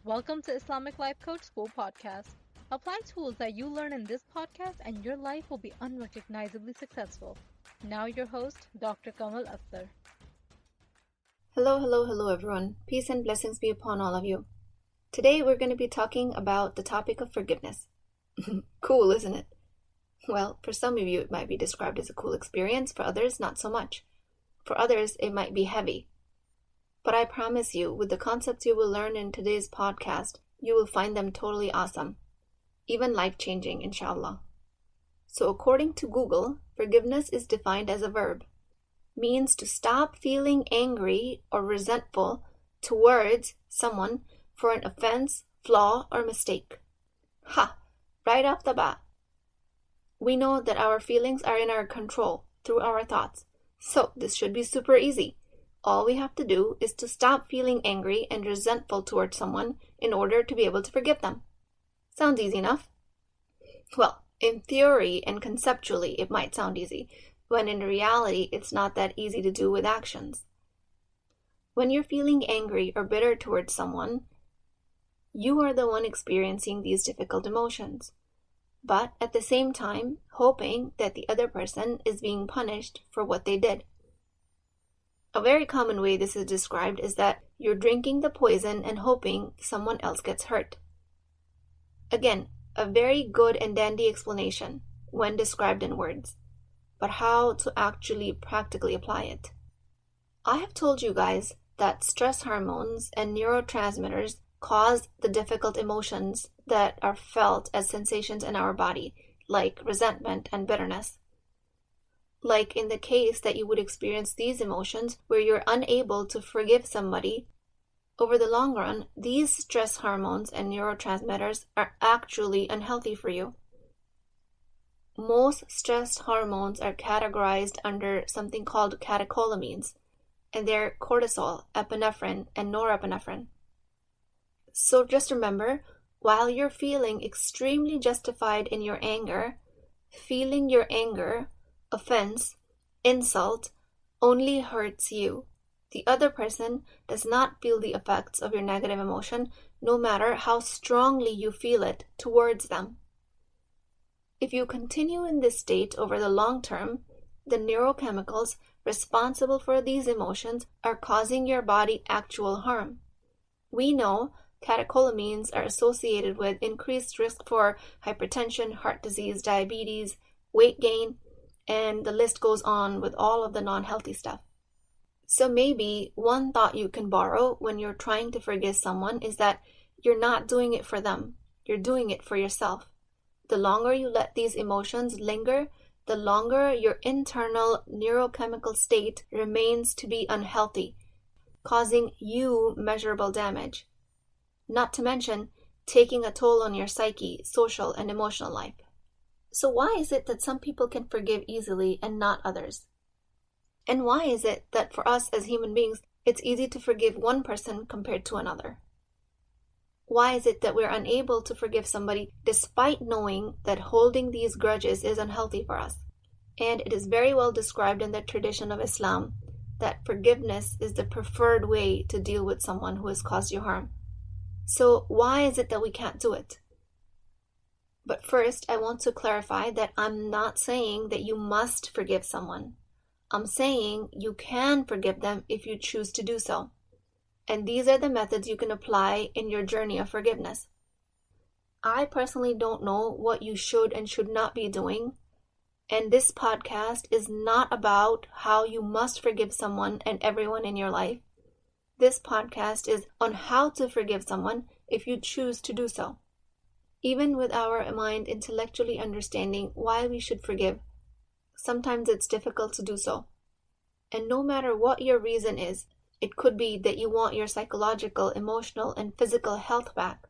Welcome to Islamic Life Coach School Podcast. Apply tools that you learn in this podcast and your life will be unrecognizably successful. Now your host, Dr. Kamal Akhtar. Hello everyone. Peace and blessings be upon all of you. Today we're going to be talking about the topic of forgiveness. Cool, isn't it? Well, for some of you it might be described as a cool experience, for others not so much. For others it might be heavy. But I promise you, with the concepts you will learn in today's podcast, you will find them totally awesome. Even life-changing, inshallah. So according to Google, forgiveness is defined as a verb. Means to stop feeling angry or resentful towards someone for an offense, flaw, or mistake. Right off the bat. We know that our feelings are in our control through our thoughts. So this should be super easy. All we have to do is to stop feeling angry and resentful towards someone in order to be able to forgive them. Sounds easy enough? Well, in theory and conceptually, it might sound easy, when in reality, it's not that easy to do with actions. When you're feeling angry or bitter towards someone, you are the one experiencing these difficult emotions, but at the same time, hoping that the other person is being punished for what they did. A very common way this is described is that you're drinking the poison and hoping someone else gets hurt. Again, a very good and dandy explanation when described in words, but how to actually practically apply it. I have told you guys that stress hormones and neurotransmitters cause the difficult emotions that are felt as sensations in our body, like resentment and bitterness. Like in the case that you would experience these emotions where you're unable to forgive somebody, over the long run, these stress hormones and neurotransmitters are actually unhealthy for you. Most stress hormones are categorized under something called catecholamines, and they're cortisol, epinephrine, and norepinephrine. So just remember, while you're feeling extremely justified in your anger, feeling your anger, offense, insult, only hurts you. The other person does not feel the effects of your negative emotion, no matter how strongly you feel it towards them. If you continue in this state over the long term, the neurochemicals responsible for these emotions are causing your body actual harm. We know catecholamines are associated with increased risk for hypertension, heart disease, diabetes, weight gain, and the list goes on with all of the non-healthy stuff. So maybe one thought you can borrow when you're trying to forgive someone is that you're not doing it for them, you're doing it for yourself. The longer you let these emotions linger, the longer your internal neurochemical state remains to be unhealthy, causing you measurable damage. Not to mention taking a toll on your psyche, social, and emotional life. So why is it that some people can forgive easily and not others? And why is it that for us as human beings, it's easy to forgive one person compared to another? Why is it that we're unable to forgive somebody despite knowing that holding these grudges is unhealthy for us? And it is very well described in the tradition of Islam that forgiveness is the preferred way to deal with someone who has caused you harm. So why is it that we can't do it? But first, I want to clarify that I'm not saying that you must forgive someone. I'm saying you can forgive them if you choose to do so. And these are the methods you can apply in your journey of forgiveness. I personally don't know what you should and should not be doing. And this podcast is not about how you must forgive someone and everyone in your life. This podcast is on how to forgive someone if you choose to do so. Even with our mind intellectually understanding why we should forgive, sometimes it's difficult to do so. And no matter what your reason is, it could be that you want your psychological, emotional, and physical health back.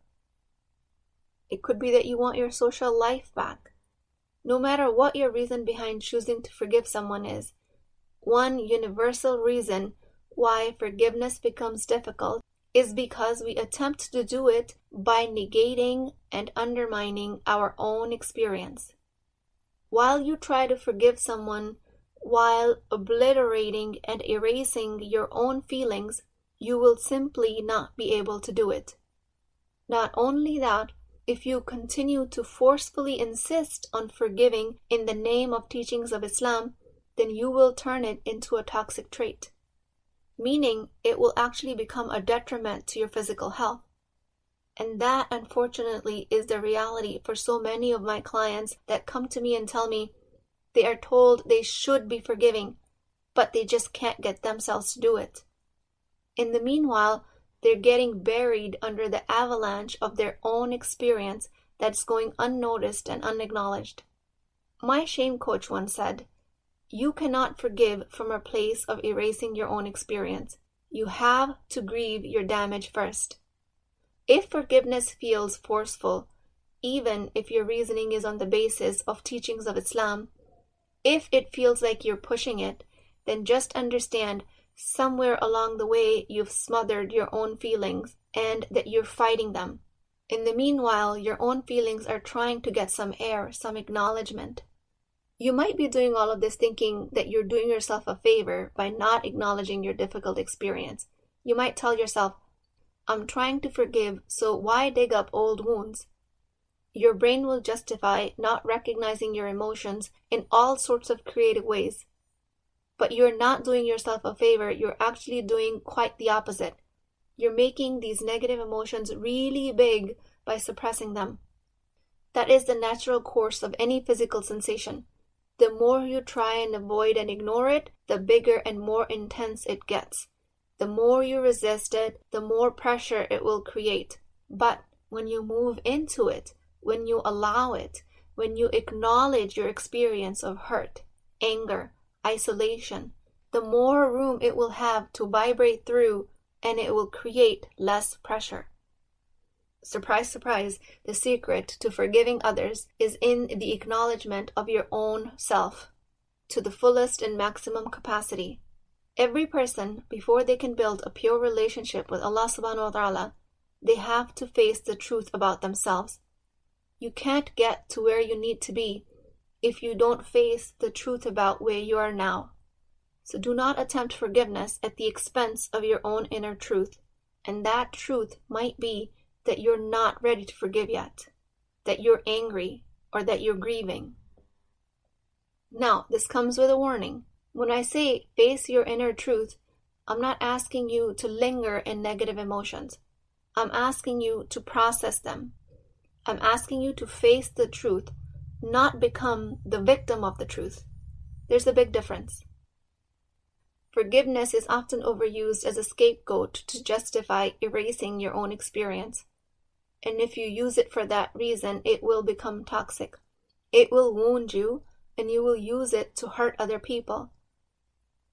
It could be that you want your social life back. No matter what your reason behind choosing to forgive someone is, one universal reason why forgiveness becomes difficult is because we attempt to do it by negating and undermining our own experience. While you try to forgive someone while obliterating and erasing your own feelings, you will simply not be able to do it. Not only that, if you continue to forcefully insist on forgiving in the name of teachings of Islam, then you will turn it into a toxic trait, meaning it will actually become a detriment to your physical health. And that, unfortunately, is the reality for so many of my clients that come to me and tell me they are told they should be forgiving, but they just can't get themselves to do it. In the meanwhile, they're getting buried under the avalanche of their own experience that's going unnoticed and unacknowledged. My shame coach once said, "You cannot forgive from a place of erasing your own experience. You have to grieve your damage first." If forgiveness feels forceful, even if your reasoning is on the basis of teachings of Islam, if it feels like you're pushing it, then just understand somewhere along the way you've smothered your own feelings and that you're fighting them. In the meanwhile, your own feelings are trying to get some air, some acknowledgement. You might be doing all of this thinking that you're doing yourself a favor by not acknowledging your difficult experience. You might tell yourself, "I'm trying to forgive, so why dig up old wounds?" Your brain will justify not recognizing your emotions in all sorts of creative ways. But you're not doing yourself a favor, you're actually doing quite the opposite. You're making these negative emotions really big by suppressing them. That is the natural course of any physical sensation. The more you try and avoid and ignore it, the bigger and more intense it gets. The more you resist it, the more pressure it will create. But when you move into it, when you allow it, when you acknowledge your experience of hurt, anger, isolation, the more room it will have to vibrate through, and it will create less pressure. Surprise, surprise, the secret to forgiving others is in the acknowledgement of your own self to the fullest and maximum capacity. Every person, before they can build a pure relationship with Allah subhanahu wa ta'ala, they have to face the truth about themselves. You can't get to where you need to be if you don't face the truth about where you are now. So do not attempt forgiveness at the expense of your own inner truth. And that truth might be that you're not ready to forgive yet, that you're angry, or that you're grieving. Now, this comes with a warning. When I say face your inner truth, I'm not asking you to linger in negative emotions. I'm asking you to process them. I'm asking you to face the truth, not become the victim of the truth. There's a big difference. Forgiveness is often overused as a scapegoat to justify erasing your own experience. And if you use it for that reason, it will become toxic. It will wound you, and you will use it to hurt other people.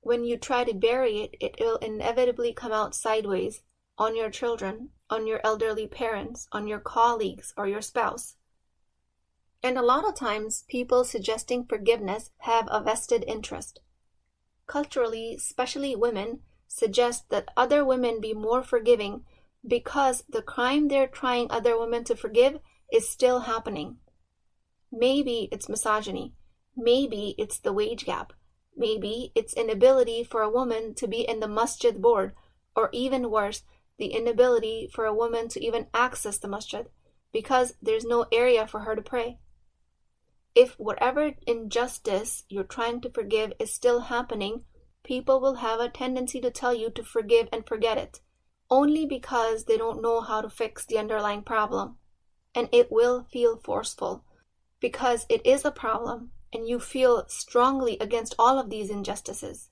When you try to bury it, it will inevitably come out sideways on your children, on your elderly parents, on your colleagues, or your spouse. And a lot of times, people suggesting forgiveness have a vested interest. Culturally, especially women, suggest that other women be more forgiving because the crime they're trying other women to forgive is still happening. Maybe it's misogyny. Maybe it's the wage gap. Maybe it's inability for a woman to be in the masjid board, or even worse, the inability for a woman to even access the masjid because there's no area for her to pray. If whatever injustice you're trying to forgive is still happening, people will have a tendency to tell you to forgive and forget it, only because they don't know how to fix the underlying problem. And it will feel forceful, because it is a problem, and you feel strongly against all of these injustices.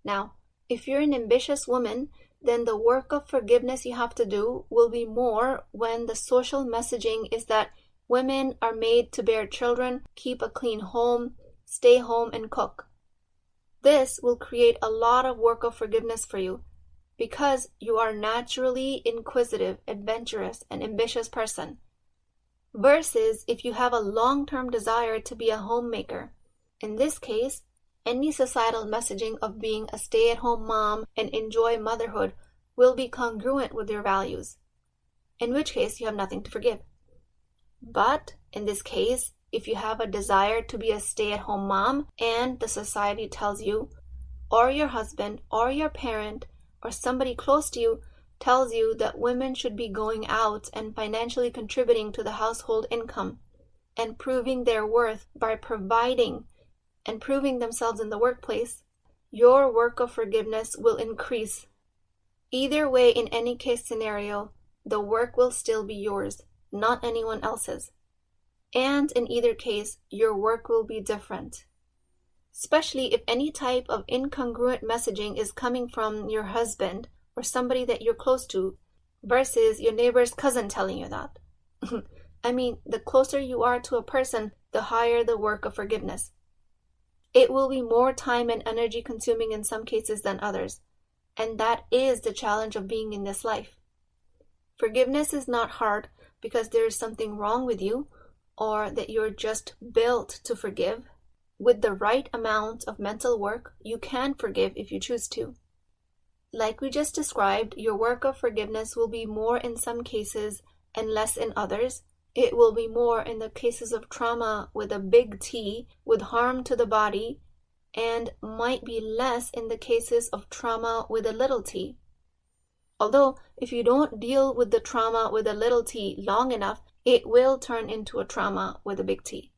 Now, if you're an ambitious woman, then the work of forgiveness you have to do will be more when the social messaging is that women are made to bear children, keep a clean home, stay home, and cook. This will create a lot of work of forgiveness for you because you are naturally inquisitive, adventurous, and ambitious person. Versus if you have a long-term desire to be a homemaker. In this case, any societal messaging of being a stay-at-home mom and enjoy motherhood will be congruent with your values, in which case you have nothing to forgive. But in this case, if you have a desire to be a stay-at-home mom and the society tells you, or your husband, or your parent, or somebody close to you, tells you that women should be going out and financially contributing to the household income and proving their worth by providing and proving themselves in the workplace, your work of forgiveness will increase. Either way, in any case scenario, the work will still be yours, not anyone else's. And in either case, your work will be different. Especially if any type of incongruent messaging is coming from your husband or somebody that you're close to versus your neighbor's cousin telling you that. I mean, the closer you are to a person, the higher the work of forgiveness. It will be more time and energy consuming in some cases than others. And that is the challenge of being in this life. Forgiveness is not hard because there is something wrong with you or that you're just built to forgive. With the right amount of mental work, you can forgive if you choose to. Like we just described, your work of forgiveness will be more in some cases and less in others. It will be more in the cases of trauma with a big T, with harm to the body, and might be less in the cases of trauma with a little t. Although, if you don't deal with the trauma with a little t long enough, it will turn into a trauma with a big T.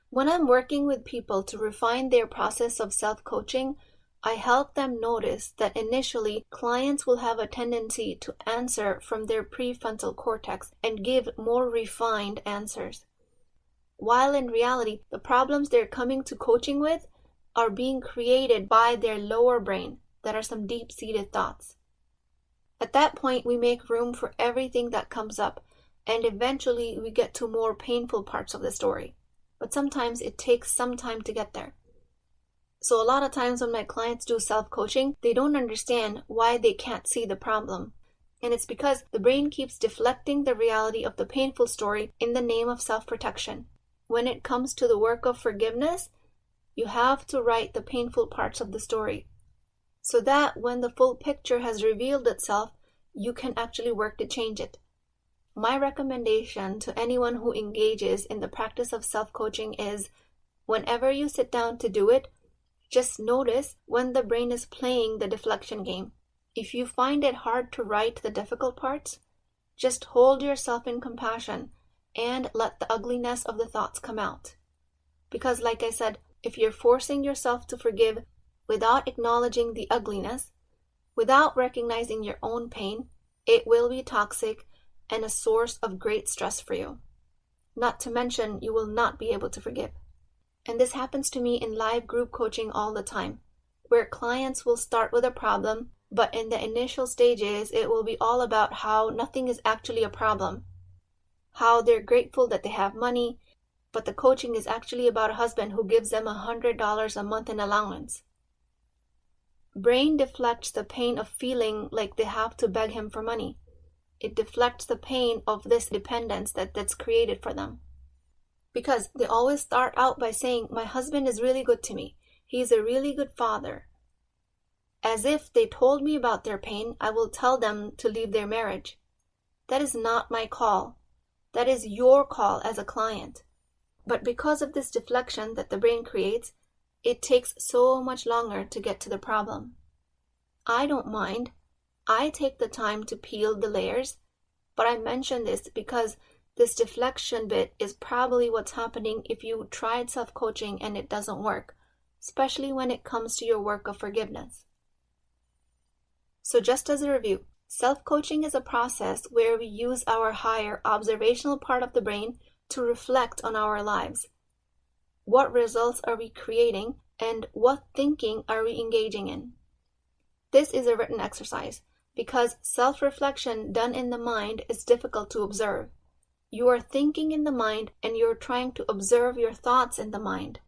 When I'm working with people to refine their process of self-coaching, I help them notice that initially clients will have a tendency to answer from their prefrontal cortex and give more refined answers. While in reality, the problems they're coming to coaching with are being created by their lower brain that are some deep-seated thoughts. At that point, we make room for everything that comes up, and eventually we get to more painful parts of the story. But sometimes it takes some time to get there. So a lot of times when my clients do self-coaching, they don't understand why they can't see the problem. And it's because the brain keeps deflecting the reality of the painful story in the name of self-protection. When it comes to the work of forgiveness, you have to write the painful parts of the story, so that when the full picture has revealed itself, you can actually work to change it. My recommendation to anyone who engages in the practice of self-coaching is, whenever you sit down to do it, just notice when the brain is playing the deflection game. If you find it hard to write the difficult parts, just hold yourself in compassion and let the ugliness of the thoughts come out. Because like I said, if you're forcing yourself to forgive without acknowledging the ugliness, without recognizing your own pain, it will be toxic and a source of great stress for you. Not to mention, you will not be able to forgive. And this happens to me in live group coaching all the time, where clients will start with a problem, but in the initial stages, it will be all about how nothing is actually a problem, how they're grateful that they have money, but the coaching is actually about a husband who gives them $100 a month in allowance. Brain deflects the pain of feeling like they have to beg him for money. It deflects the pain of this dependence that's created for them. Because they always start out by saying, my husband is really good to me. He's a really good father. As if they told me about their pain, I will tell them to leave their marriage. That is not my call. That is your call as a client. But because of this deflection that the brain creates, it takes so much longer to get to the problem. I don't mind. I take the time to peel the layers, but I mention this because this deflection bit is probably what's happening if you tried self-coaching and it doesn't work, especially when it comes to your work of forgiveness. So just as a review, self-coaching is a process where we use our higher observational part of the brain to reflect on our lives. What results are we creating and what thinking are we engaging in? This is a written exercise because self-reflection done in the mind is difficult to observe. You are thinking in the mind and you're trying to observe your thoughts in the mind.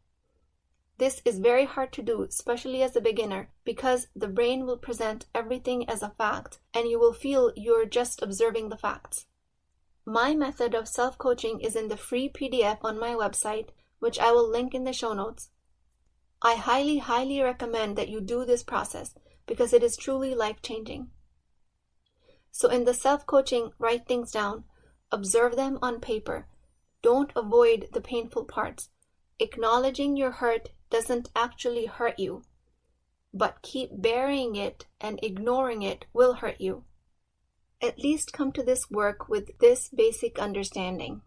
This is very hard to do, especially as a beginner, because the brain will present everything as a fact and you will feel you're just observing the facts. My method of self-coaching is in the free PDF on my website, which I will link in the show notes. I highly recommend that you do this process because it is truly life-changing. So in the self-coaching, write things down, observe them on paper. Don't avoid the painful parts. Acknowledging your hurt doesn't actually hurt you. but keep burying it and ignoring it will hurt you. At least come to this work with this basic understanding.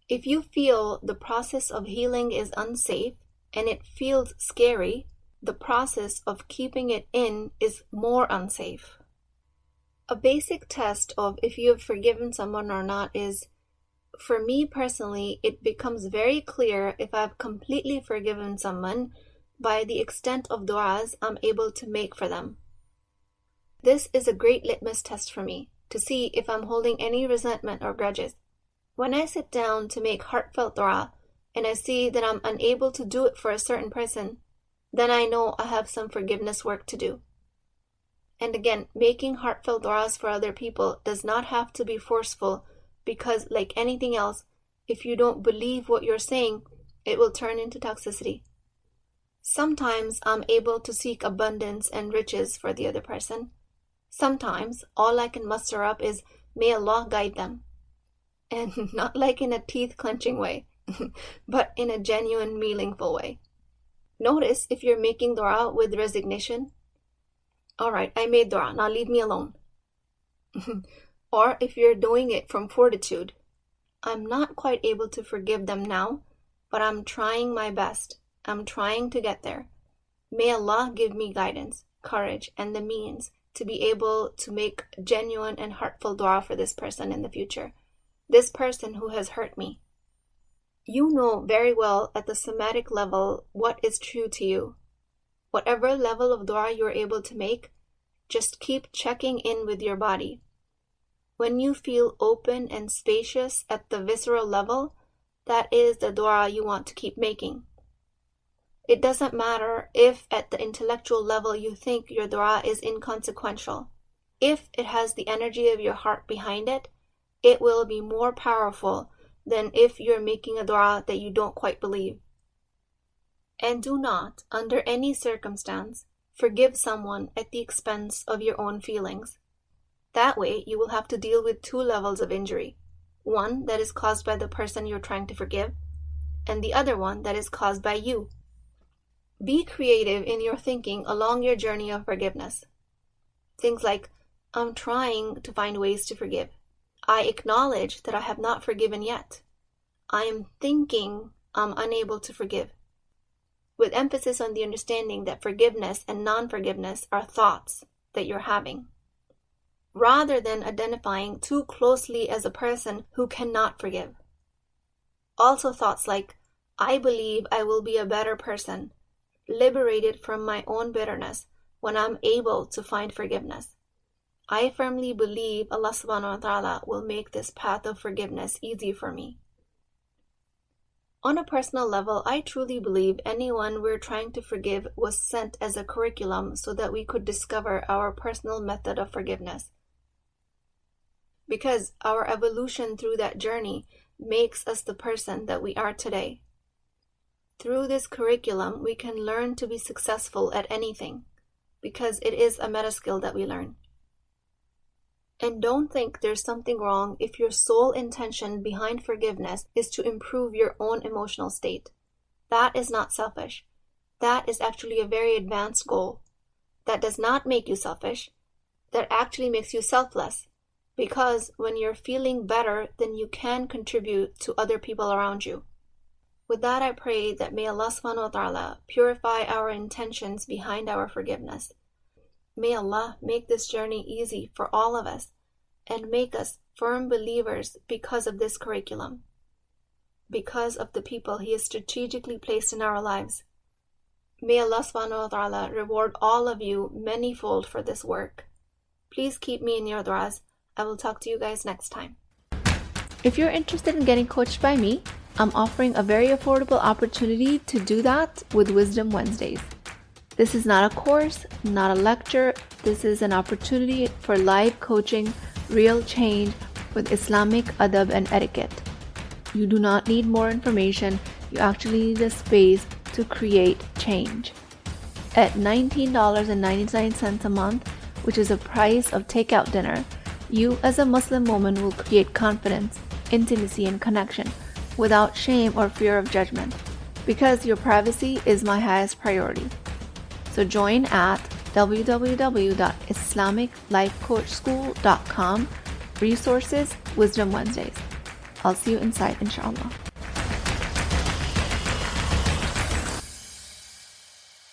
If you feel the process of healing is unsafe and it feels scary, the process of keeping it in is more unsafe. A basic test of if you have forgiven someone or not is, for me personally, it becomes very clear if I've completely forgiven someone by the extent of du'as I'm able to make for them. This is a great litmus test for me to see if I'm holding any resentment or grudges. When I sit down to make heartfelt du'a and I see that I'm unable to do it for a certain person, then I know I have some forgiveness work to do. And again, making heartfelt du'as for other people does not have to be forceful, because like anything else, if you don't believe what you're saying, it will turn into toxicity. Sometimes I'm able to seek abundance and riches for the other person. Sometimes all I can muster up is, may Allah guide them. And not like in a teeth-clenching way, but in a genuine, meaningful way. Notice if you're making dua with resignation. Alright, I made dua, now leave me alone. Or if you're doing it from fortitude. I'm not quite able to forgive them now, but I'm trying my best. I'm trying to get there. May Allah give me guidance, courage, and the means to be able to make genuine and heartful dua for this person in the future. This person who has hurt me. You know very well at the somatic level what is true to you. Whatever level of dua you're able to make, just keep checking in with your body. When you feel open and spacious at the visceral level, that is the dua you want to keep making. It doesn't matter if at the intellectual level you think your dua is inconsequential. If it has the energy of your heart behind it, it will be more powerful than if you're making a dua that you don't quite believe. And do not, under any circumstance, forgive someone at the expense of your own feelings. That way, you will have to deal with two levels of injury. One that is caused by the person you're trying to forgive, and the other one that is caused by you. Be creative in your thinking along your journey of forgiveness. Things like, I'm trying to find ways to forgive. I acknowledge that I have not forgiven yet. I am thinking I'm unable to forgive. With emphasis on the understanding that forgiveness and non-forgiveness are thoughts that you're having, rather than identifying too closely as a person who cannot forgive. Also thoughts like, I believe I will be a better person, liberated from my own bitterness when I'm able to find forgiveness. I firmly believe Allah subhanahu wa ta'ala will make this path of forgiveness easy for me. On a personal level, I truly believe anyone we're trying to forgive was sent as a curriculum so that we could discover our personal method of forgiveness. Because our evolution through that journey makes us the person that we are today. Through this curriculum, we can learn to be successful at anything, because it is a meta skill that we learn. And don't think there's something wrong if your sole intention behind forgiveness is to improve your own emotional state. That is not selfish. That is actually a very advanced goal. That does not make you selfish. That actually makes you selfless. Because when you're feeling better, then you can contribute to other people around you. With that, I pray that may Allah subhanahu wa ta'ala purify our intentions behind our forgiveness. May Allah make this journey easy for all of us and make us firm believers because of this curriculum, because of the people He has strategically placed in our lives. May Allah subhanahu wa ta'ala reward all of you manyfold for this work. Please keep me in your du'as. I will talk to you guys next time. If you're interested in getting coached by me, I'm offering a very affordable opportunity to do that with Wisdom Wednesdays. This is not a course, not a lecture. This is an opportunity for live coaching, real change with Islamic adab and etiquette. You do not need more information. You actually need a space to create change. At $19.99 a month, which is the price of takeout dinner, you as a Muslim woman will create confidence, intimacy, and connection without shame or fear of judgment, because your privacy is my highest priority. So join at www.islamiclifecoachschool.com. Resources, Wisdom Wednesdays. I'll see you inside, inshallah.